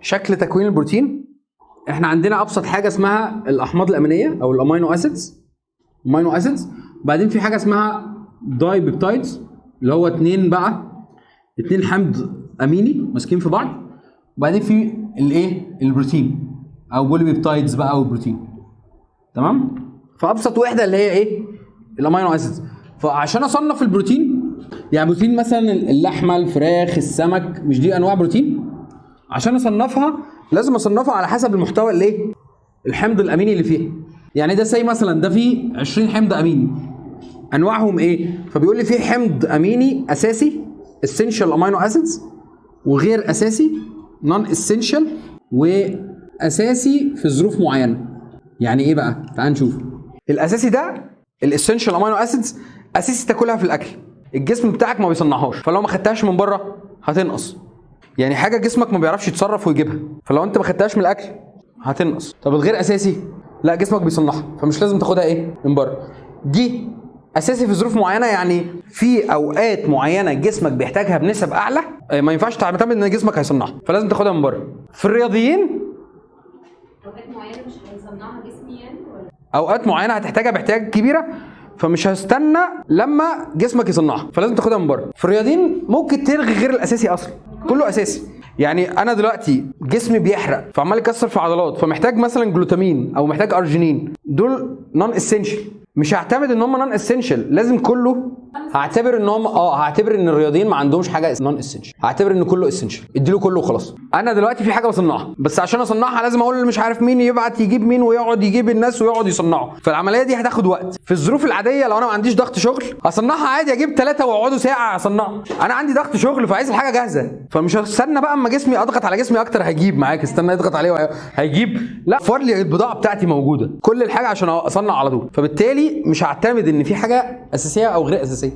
شكل تكوين البروتين. احنا عندنا ابسط حاجه اسمها الاحماض الامينيه او الامينو اسيدز، امينو اسيدز. بعدين في حاجه اسمها داي بيبتايدز اللي هو اتنين حمض اميني ماسكين في بعض. وبعدين في الايه البروتين او بولي بيبتايدز بقى او البروتين. تمام؟ فابسط وحده اللي هي ايه؟ الامينو اسيدز. فعشان اصنف البروتين، يعني بروتين مثلا اللحمه، الفراخ، السمك، مش دي انواع بروتين؟ عشان اصنفها لازم اصنفها على حسب المحتوى الايه؟ الحمض الاميني اللي فيها. يعني ده زي مثلا ده فيه 20 حمض اميني، انواعهم ايه؟ فبيقول لي فيه حمض اميني اساسي essential amino acids، وغير اساسي non essential، واساسي في ظروف معينه. يعني ايه بقى؟ تعال نشوف. الاساسي ده الاسينشال امينو اسيدز اساسي تاكلها في الاكل، الجسم بتاعك ما بيصنعهاش، فلو ما خدتهاش من بره هتنقص. يعني حاجه جسمك ما بيعرفش يتصرف ويجيبها، فلو انت ما خدتهاش من الاكل هتنقص. طب الغير اساسي لا، جسمك بيصنعها فمش لازم تاخدها ايه؟ من بره. دي اساسي في ظروف معينه، يعني في اوقات معينه جسمك بيحتاجها بنسب اعلى، ما ينفعش تعتمد ان جسمك هيصنعها، فلازم تاخدها من بره. في الرياضيين اوقات معينه مش هيصنعها جسمي يعني، ولا اوقات معينه هتحتاجها باحتياج كبيره، فمش هستنى لما جسمك يصنعها، فلازم تاخدها من بره. في الرياضيين ممكن تلغي غير الاساسي اصلا، كله اساسي. يعني انا دلوقتي جسمي بيحرق فعمال يكسر في عضلات، فمحتاج مثلا جلوتامين او محتاج ارجينين، دول نون اسينشال. مش هعتمد ان هم نون اسينشال، لازم كله هعتبر ان هم هعتبر ان الرياضيين ما عندهمش حاجه نون اسينشال، هعتبر ان كله اسينشال، اديله كله وخلاص. انا دلوقتي في حاجه بصنعها، بس عشان اصنعها لازم اقول مش عارف مين يبعت يجيب مين ويقعد يجيب الناس ويقعد يصنعوا، فالعمليه دي هتاخد وقت. في الظروف العاديه لو انا ما عنديش ضغط شغل هصنعها عادي، اجيب 3 واقعدوا ساعه اصنعها. انا عندي ضغط شغل فعايز الحاجه جاهزه، فمش هستنى بقى اما جسمي اضغط على جسمي اكتر هيجيب معاك، استنى يضغط عليه هيجيب، لا، وفر لي البضاعه بتاعتي موجوده كل الحاجه عشان اصنع على طول. فبالتالي مش هعتمد ان في حاجه اساسيه او غير اساسيه.